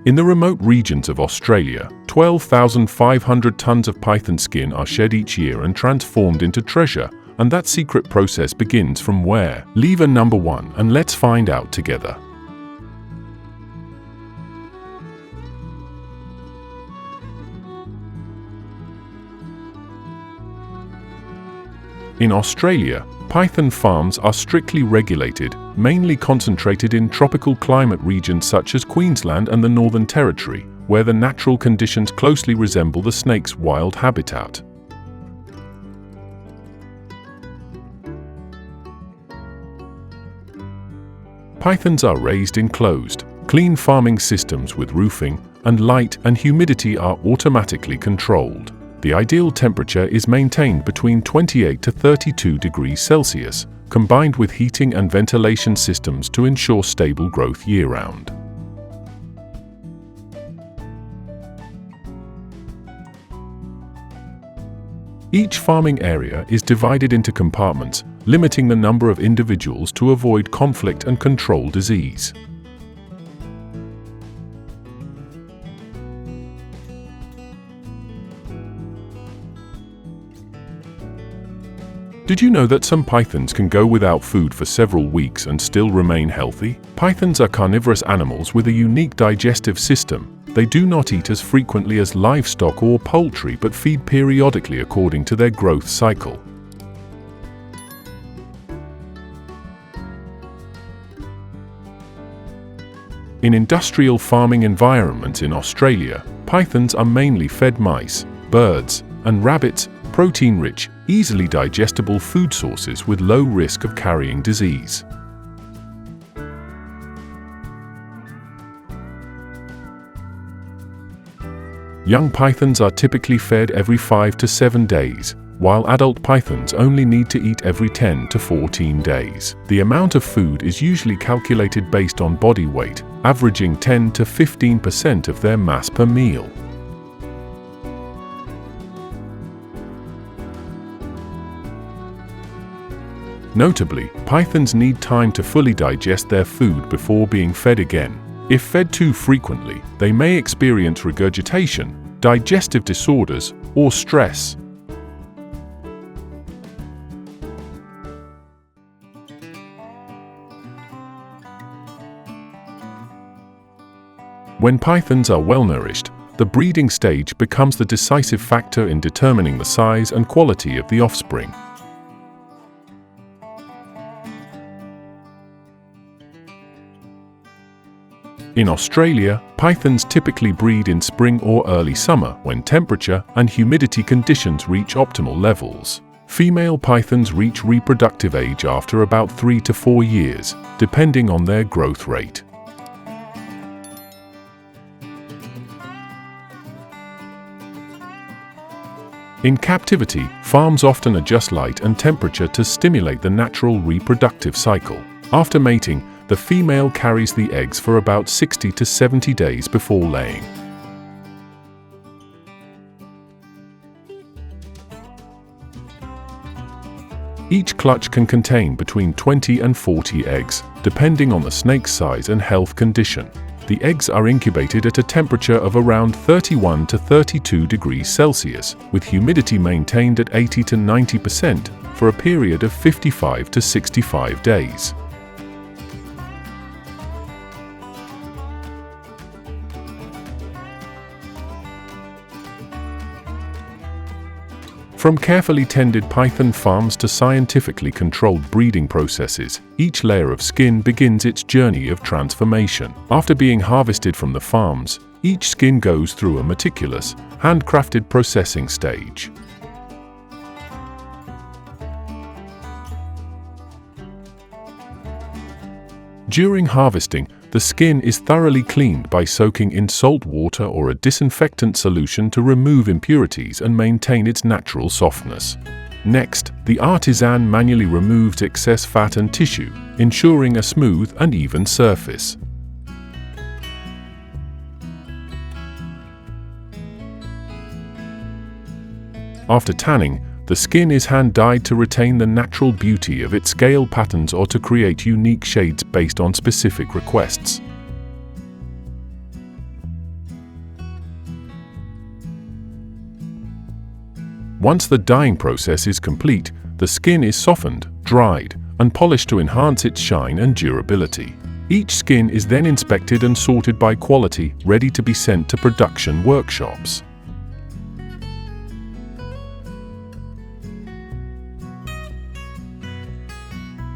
In the remote regions of Australia, 12,500 tons of python skin are shed each year and transformed into treasure, and that secret process begins from where? Lever number 1, and let's find out together. In Australia, python farms are strictly regulated, mainly concentrated in tropical climate regions such as Queensland and the Northern Territory, where the natural conditions closely resemble the snake's wild habitat. Pythons are raised in closed, clean farming systems with roofing, and light and humidity are automatically controlled. The ideal temperature is maintained between 28 to 32 degrees Celsius, combined with heating and ventilation systems to ensure stable growth year-round. Each farming area is divided into compartments, limiting the number of individuals to avoid conflict and control disease. Did you know that some pythons can go without food for several weeks and still remain healthy? Pythons are carnivorous animals with a unique digestive system. They do not eat as frequently as livestock or poultry but feed periodically according to their growth cycle. In industrial farming environments in Australia, pythons are mainly fed mice, birds, and rabbits, protein-rich, easily digestible food sources with low risk of carrying disease. Young pythons are typically fed every 5 to 7 days, while adult pythons only need to eat every 10 to 14 days. The amount of food is usually calculated based on body weight, averaging 10 to 15% of their mass per meal. Notably, pythons need time to fully digest their food before being fed again. If fed too frequently, they may experience regurgitation, digestive disorders, or stress. When pythons are well nourished, the breeding stage becomes the decisive factor in determining the size and quality of the offspring. In Australia, pythons typically breed in spring or early summer when temperature and humidity conditions reach optimal levels. Female pythons reach reproductive age after about 3 to 4 years, depending on their growth rate. In captivity, farms often adjust light and temperature to stimulate the natural reproductive cycle. After mating, the female carries the eggs for about 60 to 70 days before laying. Each clutch can contain between 20 and 40 eggs, depending on the snake's size and health condition. The eggs are incubated at a temperature of around 31 to 32 degrees Celsius, with humidity maintained at 80 to 90% for a period of 55 to 65 days. From carefully tended python farms to scientifically controlled breeding processes, each layer of skin begins its journey of transformation. After being harvested from the farms, each skin goes through a meticulous, handcrafted processing stage. During harvesting, the skin is thoroughly cleaned by soaking in salt water or a disinfectant solution to remove impurities and maintain its natural softness. Next, the artisan manually removes excess fat and tissue, ensuring a smooth and even surface. After tanning, the skin is hand-dyed to retain the natural beauty of its scale patterns or to create unique shades based on specific requests. Once the dyeing process is complete, the skin is softened, dried, and polished to enhance its shine and durability. Each skin is then inspected and sorted by quality, ready to be sent to production workshops.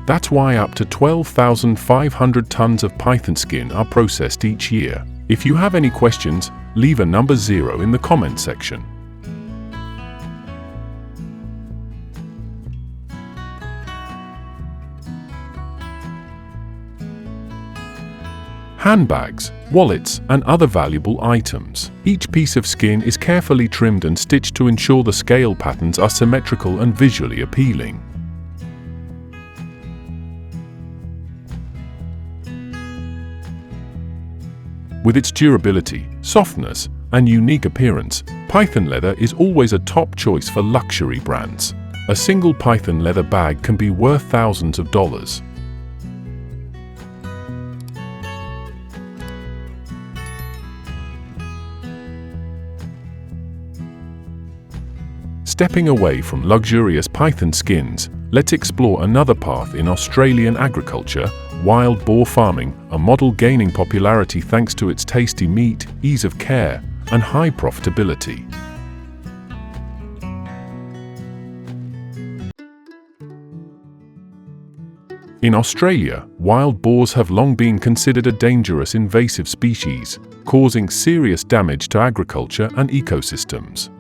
That's why up to 12,500 tons of python skin are processed each year. If you have any questions, leave a number 0 in the comment section. Handbags, wallets, and other valuable items. Each piece of skin is carefully trimmed and stitched to ensure the scale patterns are symmetrical and visually appealing. With its durability, softness, and unique appearance, python leather is always a top choice for luxury brands. A single python leather bag can be worth thousands of dollars. Stepping away from luxurious python skins, let's explore another path in Australian agriculture: wild boar farming, a model gaining popularity thanks to its tasty meat, ease of care, and high profitability. In Australia, wild boars have long been considered a dangerous invasive species, causing serious damage to agriculture and ecosystems.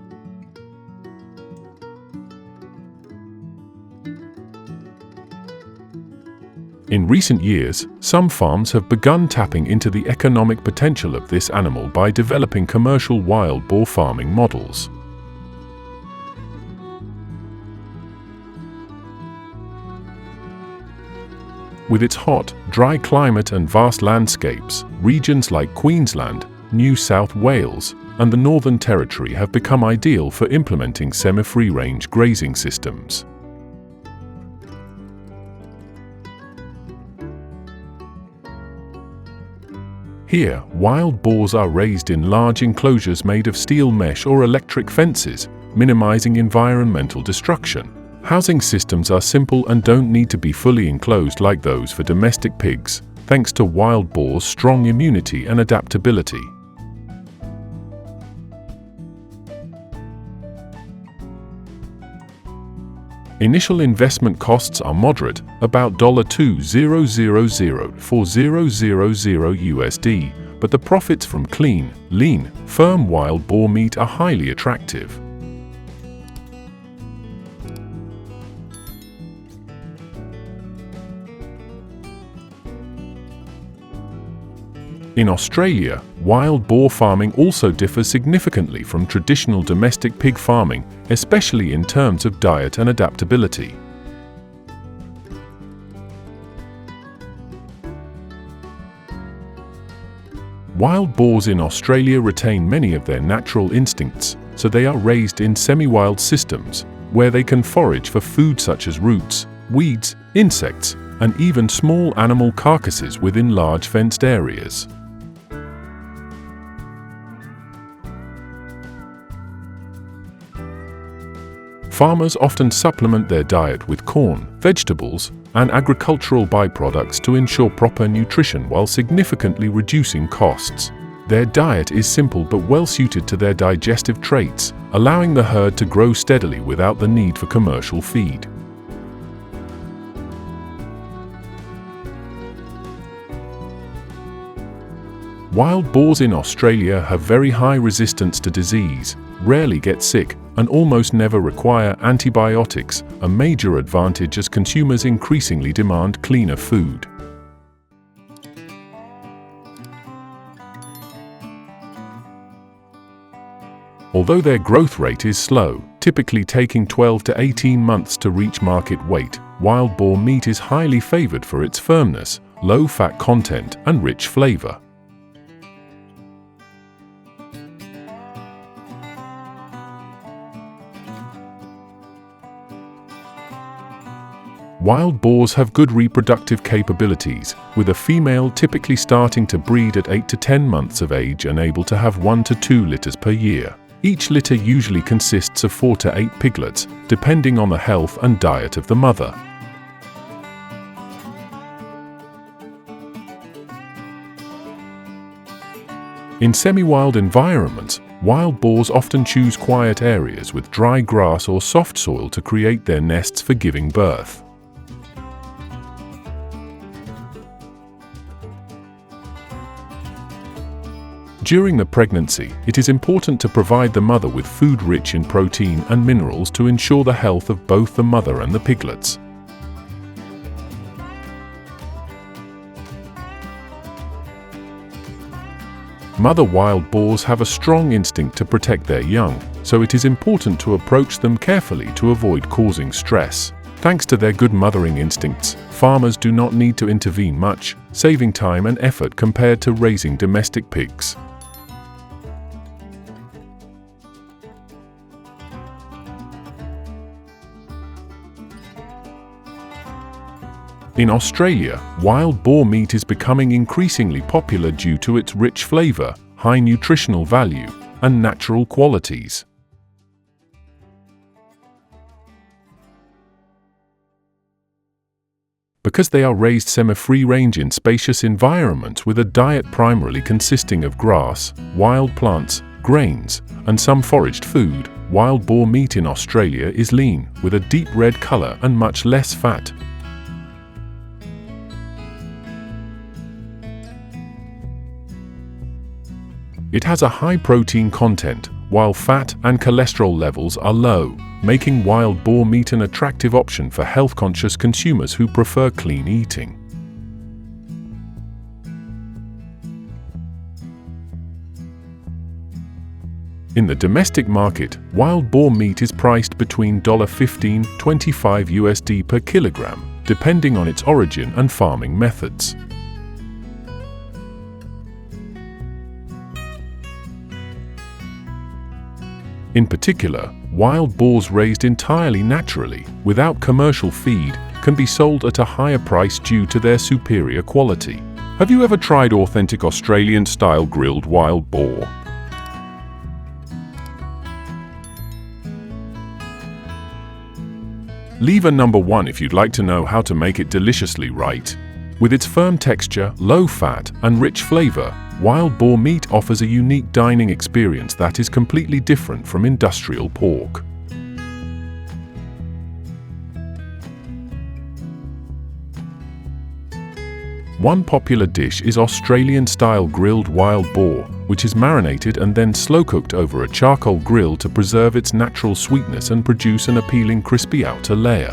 In recent years, some farms have begun tapping into the economic potential of this animal by developing commercial wild boar farming models. With its hot, dry climate and vast landscapes, regions like Queensland, New South Wales, and the Northern Territory have become ideal for implementing semi-free-range grazing systems. Here, wild boars are raised in large enclosures made of steel mesh or electric fences, minimizing environmental destruction. Housing systems are simple and don't need to be fully enclosed like those for domestic pigs, thanks to wild boars' strong immunity and adaptability. Initial investment costs are moderate, about $2,000 for $000 but the profits from clean, lean, firm wild boar meat are highly attractive. In Australia, wild boar farming also differs significantly from traditional domestic pig farming, especially in terms of diet and adaptability. Wild boars in Australia retain many of their natural instincts, so they are raised in semi-wild systems, where they can forage for food such as roots, weeds, insects, and even small animal carcasses within large fenced areas. Farmers often supplement their diet with corn, vegetables, and agricultural byproducts to ensure proper nutrition while significantly reducing costs. Their diet is simple but well suited to their digestive traits, allowing the herd to grow steadily without the need for commercial feed. Wild boars in Australia have very high resistance to disease, rarely get sick, and almost never require antibiotics, a major advantage as consumers increasingly demand cleaner food. Although their growth rate is slow, typically taking 12 to 18 months to reach market weight, wild boar meat is highly favored for its firmness, low fat content, and rich flavor. Wild boars have good reproductive capabilities, with a female typically starting to breed at 8 to 10 months of age and able to have 1 to 2 litters per year. Each litter usually consists of 4 to 8 piglets, depending on the health and diet of the mother. In semi-wild environments, wild boars often choose quiet areas with dry grass or soft soil to create their nests for giving birth. During the pregnancy, it is important to provide the mother with food rich in protein and minerals to ensure the health of both the mother and the piglets. Mother wild boars have a strong instinct to protect their young, so it is important to approach them carefully to avoid causing stress. Thanks to their good mothering instincts, farmers do not need to intervene much, saving time and effort compared to raising domestic pigs. In Australia, wild boar meat is becoming increasingly popular due to its rich flavor, high nutritional value, and natural qualities. Because they are raised semi-free range in spacious environments with a diet primarily consisting of grass, wild plants, grains, and some foraged food, wild boar meat in Australia is lean, with a deep red color and much less fat. It has a high protein content, while fat and cholesterol levels are low, making wild boar meat an attractive option for health-conscious consumers who prefer clean eating. In the domestic market, wild boar meat is priced between $15–25 USD per kilogram, depending on its origin and farming methods. In particular, wild boars raised entirely naturally, without commercial feed, can be sold at a higher price due to their superior quality. Have you ever tried authentic Australian-style grilled wild boar? Leave a number 1 if you'd like to know how to make it deliciously right. With its firm texture, low fat, and rich flavor, wild boar meat offers a unique dining experience that is completely different from industrial pork. One popular dish is Australian-style grilled wild boar, which is marinated and then slow-cooked over a charcoal grill to preserve its natural sweetness and produce an appealing crispy outer layer.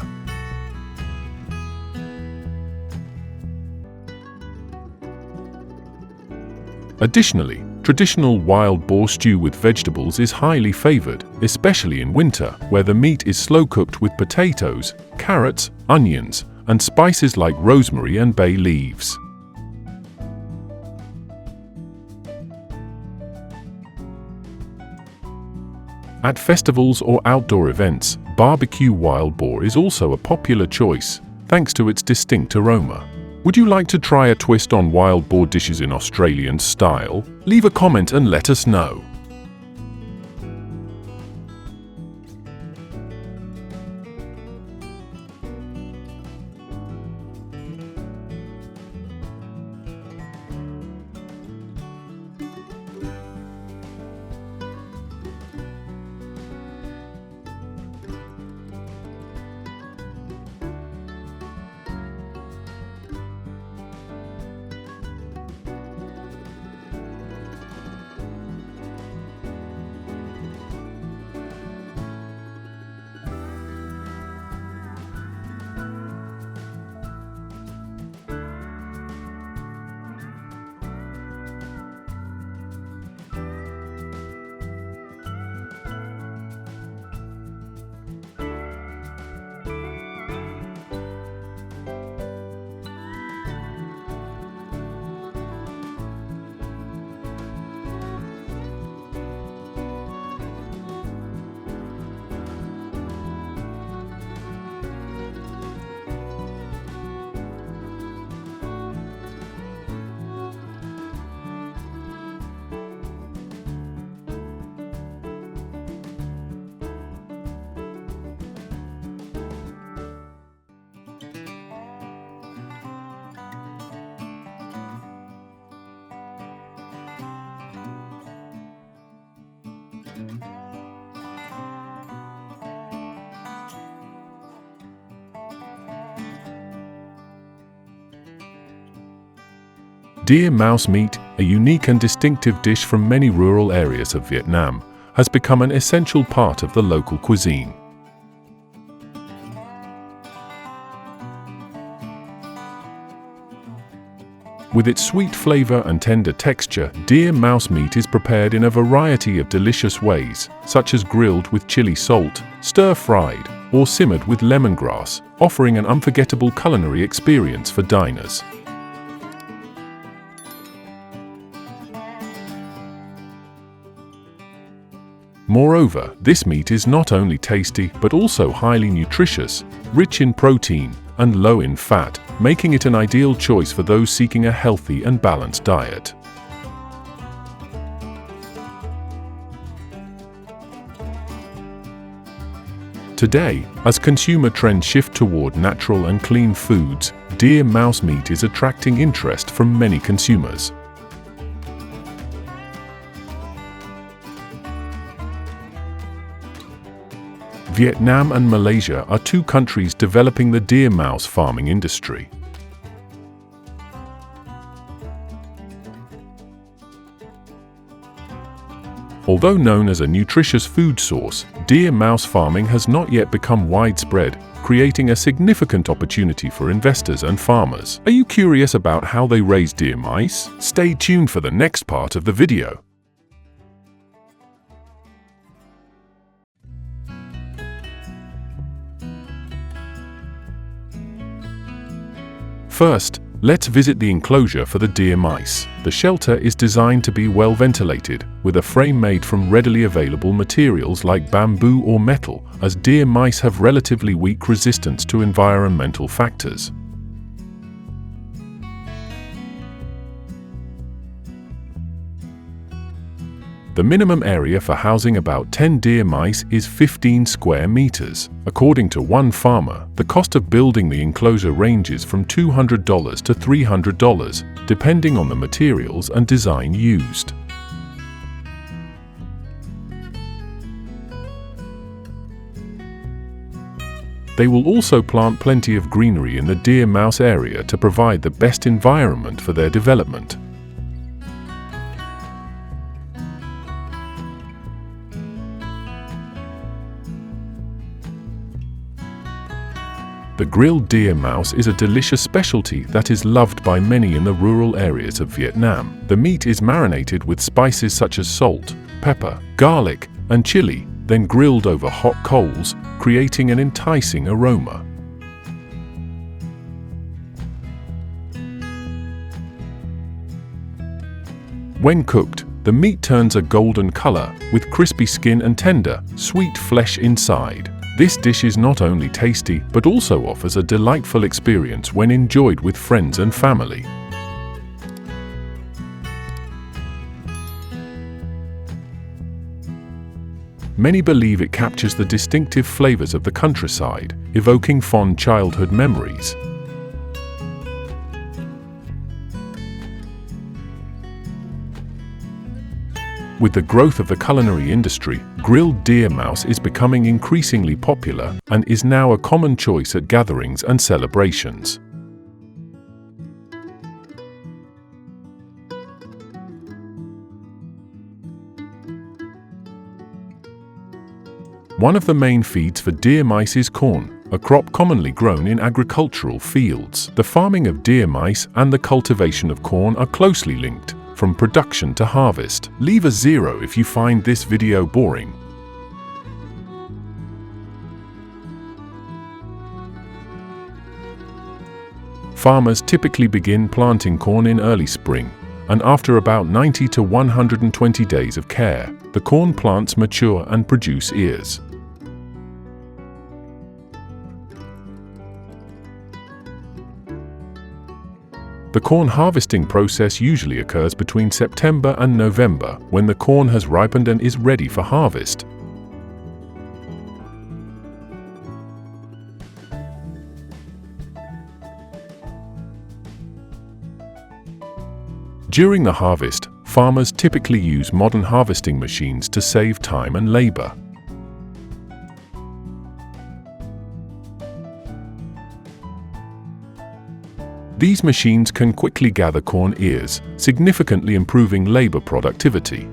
Additionally, traditional wild boar stew with vegetables is highly favored, especially in winter, where the meat is slow-cooked with potatoes, carrots, onions, and spices like rosemary and bay leaves. At festivals or outdoor events, barbecue wild boar is also a popular choice, thanks to its distinct aroma. Would you like to try a twist on wild boar dishes in Australian style? Leave a comment and let us know. Deer mouse meat, a unique and distinctive dish from many rural areas of Vietnam, has become an essential part of the local cuisine. With its sweet flavor and tender texture, deer mouse meat is prepared in a variety of delicious ways, such as grilled with chili salt, stir-fried, or simmered with lemongrass, offering an unforgettable culinary experience for diners. Moreover, this meat is not only tasty but also highly nutritious, rich in protein, and low in fat, making it an ideal choice for those seeking a healthy and balanced diet. Today, as consumer trends shift toward natural and clean foods, deer mouse meat is attracting interest from many consumers. Vietnam and Malaysia are two countries developing the deer mouse farming industry. Although known as a nutritious food source, deer mouse farming has not yet become widespread, creating a significant opportunity for investors and farmers. Are you curious about how they raise deer mice? Stay tuned for the next part of the video. First, let's visit the enclosure for the deer mice. The shelter is designed to be well ventilated, with a frame made from readily available materials like bamboo or metal, as deer mice have relatively weak resistance to environmental factors. The minimum area for housing about 10 deer mice is 15 square meters. According to one farmer, the cost of building the enclosure ranges from $200 to $300, depending on the materials and design used. They will also plant plenty of greenery in the deer mouse area to provide the best environment for their development. The grilled deer mouse is a delicious specialty that is loved by many in the rural areas of Vietnam. The meat is marinated with spices such as salt, pepper, garlic, and chili, then grilled over hot coals, creating an enticing aroma. When cooked, the meat turns a golden color, with crispy skin and tender, sweet flesh inside. This dish is not only tasty, but also offers a delightful experience when enjoyed with friends and family. Many believe it captures the distinctive flavors of the countryside, evoking fond childhood memories. With the growth of the culinary industry, grilled deer mouse is becoming increasingly popular and is now a common choice at gatherings and celebrations. One of the main feeds for deer mice is corn, a crop commonly grown in agricultural fields. The farming of deer mice and the cultivation of corn are closely linked, from production to harvest. Leave a 0 if you find this video boring. Farmers typically begin planting corn in early spring, and after about 90 to 120 days of care, the corn plants mature and produce ears. The corn harvesting process usually occurs between September and November, when the corn has ripened and is ready for harvest. During the harvest, farmers typically use modern harvesting machines to save time and labor. These machines can quickly gather corn ears, significantly improving labor productivity.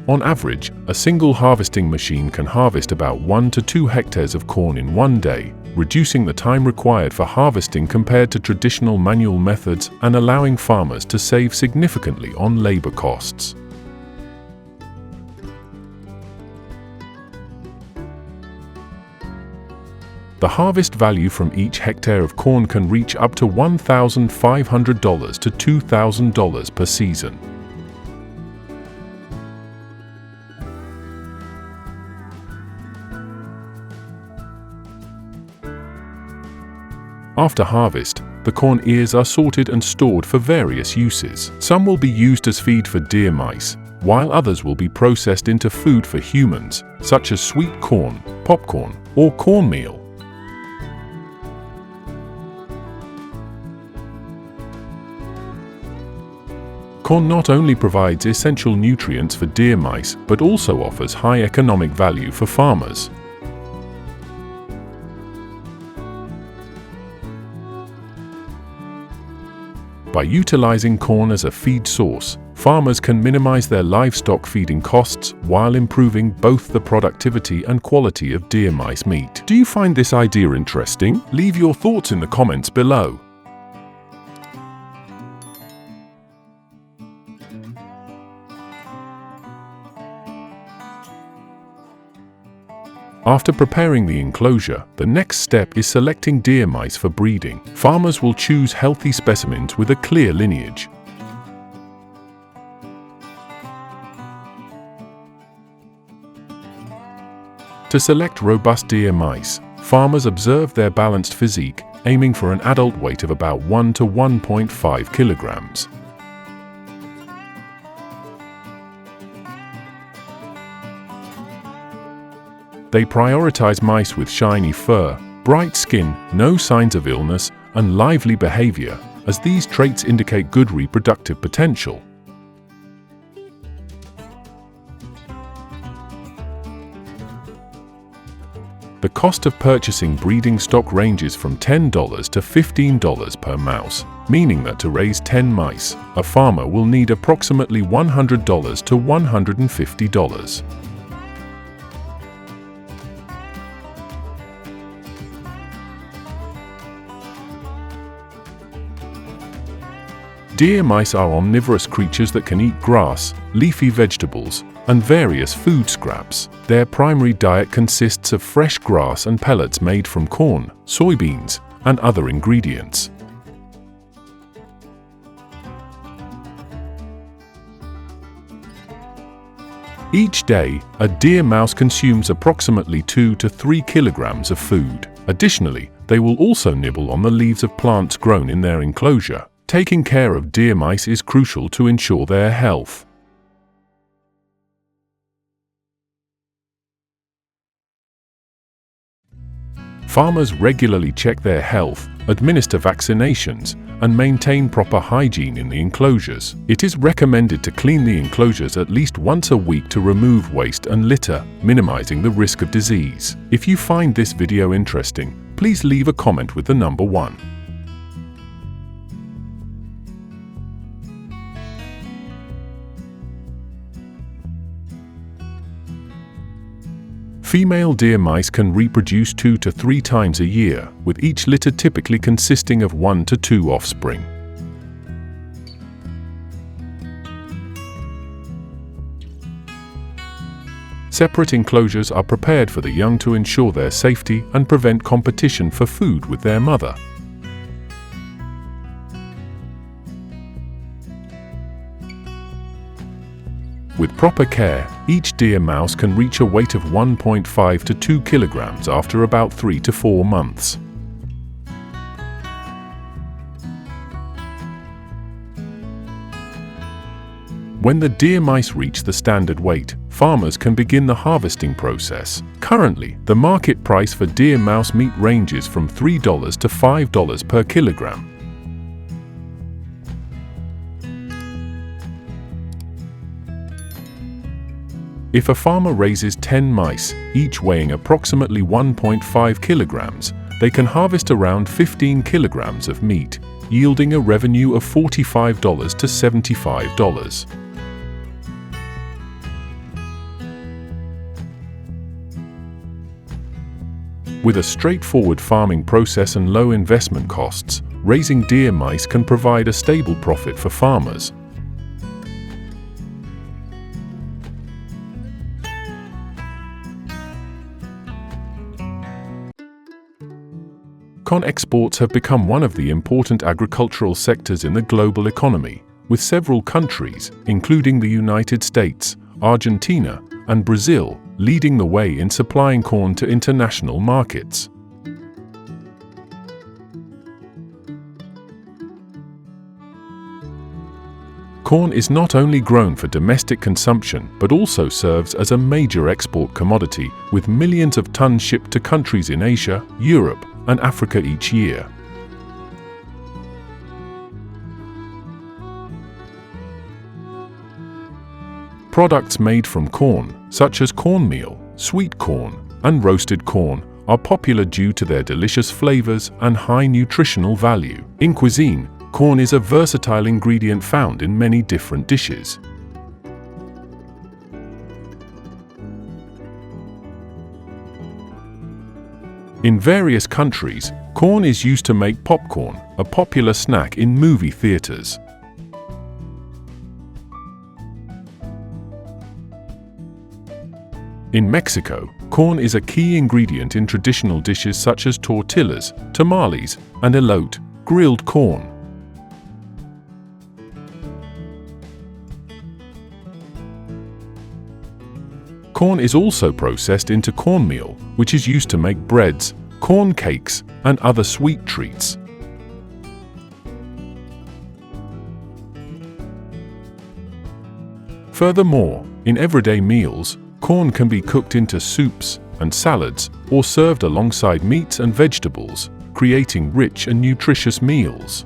On average, a single harvesting machine can harvest about 1 to 2 hectares of corn in one day, reducing the time required for harvesting compared to traditional manual methods and allowing farmers to save significantly on labor costs. The harvest value from each hectare of corn can reach up to $1,500 to $2,000 per season. After harvest, the corn ears are sorted and stored for various uses. Some will be used as feed for deer mice, while others will be processed into food for humans, such as sweet corn, popcorn, or cornmeal. Corn not only provides essential nutrients for deer mice, but also offers high economic value for farmers. By utilizing corn as a feed source, farmers can minimize their livestock feeding costs while improving both the productivity and quality of deer mice meat. Do you find this idea interesting? Leave your thoughts in the comments below. After preparing the enclosure, the next step is selecting deer mice for breeding. Farmers will choose healthy specimens with a clear lineage. To select robust deer mice, farmers observe their balanced physique, aiming for an adult weight of about 1 to 1.5 kilograms. They prioritize mice with shiny fur, bright skin, no signs of illness, and lively behavior, as these traits indicate good reproductive potential. The cost of purchasing breeding stock ranges from $10 to $15 per mouse, meaning that to raise 10 mice, a farmer will need approximately $100 to $150. Deer mice are omnivorous creatures that can eat grass, leafy vegetables, and various food scraps. Their primary diet consists of fresh grass and pellets made from corn, soybeans, and other ingredients. Each day, a deer mouse consumes approximately 2 to 3 kilograms of food. Additionally, they will also nibble on the leaves of plants grown in their enclosure. Taking care of deer mice is crucial to ensure their health. Farmers regularly check their health, administer vaccinations, and maintain proper hygiene in the enclosures. It is recommended to clean the enclosures at least once a week to remove waste and litter, minimizing the risk of disease. If you find this video interesting, please leave a comment with the number 1. Female deer mice can reproduce 2 to 3 times a year, with each litter typically consisting of 1 to 2 offspring. Separate enclosures are prepared for the young to ensure their safety and prevent competition for food with their mother. With proper care, each deer mouse can reach a weight of 1.5 to 2 kilograms after about 3 to 4 months. When the deer mice reach the standard weight, farmers can begin the harvesting process. Currently, the market price for deer mouse meat ranges from $3 to $5 per kilogram. If a farmer raises 10 mice, each weighing approximately 1.5 kilograms, they can harvest around 15 kilograms of meat, yielding a revenue of $45 to $75. With a straightforward farming process and low investment costs, raising deer mice can provide a stable profit for farmers. Corn exports have become one of the important agricultural sectors in the global economy, with several countries, including the United States, Argentina, and Brazil, leading the way in supplying corn to international markets. Corn is not only grown for domestic consumption but also serves as a major export commodity, with millions of tons shipped to countries in Asia, Europe, and Africa each year. Products made from corn, such as cornmeal, sweet corn, and roasted corn, are popular due to their delicious flavors and high nutritional value. In cuisine, corn is a versatile ingredient found in many different dishes. In various countries, corn is used to make popcorn, a popular snack in movie theaters. In Mexico, corn is a key ingredient in traditional dishes such as tortillas, tamales, and elote, grilled corn. Corn is also processed into cornmeal, which is used to make breads, corn cakes, and other sweet treats. Furthermore, in everyday meals, corn can be cooked into soups and salads or served alongside meats and vegetables, creating rich and nutritious meals.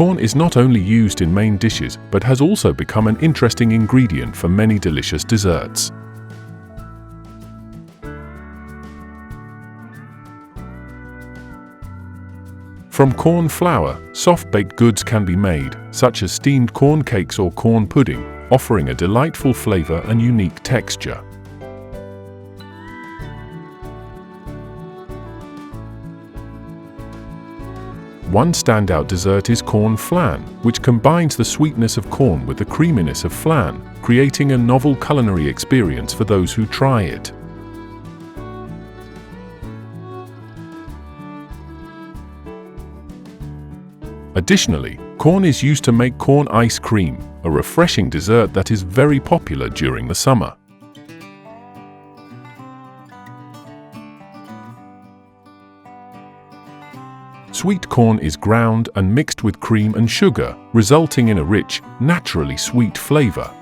Corn is not only used in main dishes but has also become an interesting ingredient for many delicious desserts. From corn flour, soft-baked goods can be made, such as steamed corn cakes or corn pudding, offering a delightful flavor and unique texture. One standout dessert is corn flan, which combines the sweetness of corn with the creaminess of flan, creating a novel culinary experience for those who try it. Additionally, corn is used to make corn ice cream, a refreshing dessert that is very popular during the summer. Sweet corn is ground and mixed with cream and sugar, resulting in a rich, naturally sweet flavor.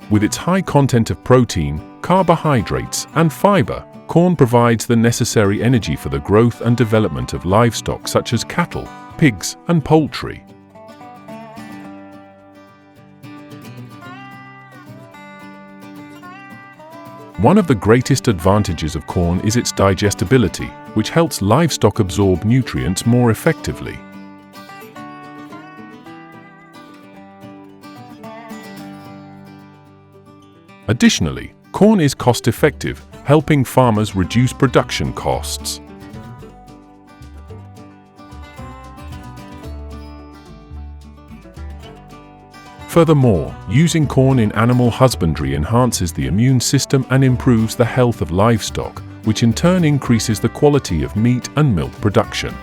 With its high content of protein, carbohydrates, and fiber, corn provides the necessary energy for the growth and development of livestock such as cattle, pigs, and poultry. One of the greatest advantages of corn is its digestibility, which helps livestock absorb nutrients more effectively. Additionally, corn is cost-effective, helping farmers reduce production costs. Furthermore, using corn in animal husbandry enhances the immune system and improves the health of livestock, which in turn increases the quality of meat and milk production.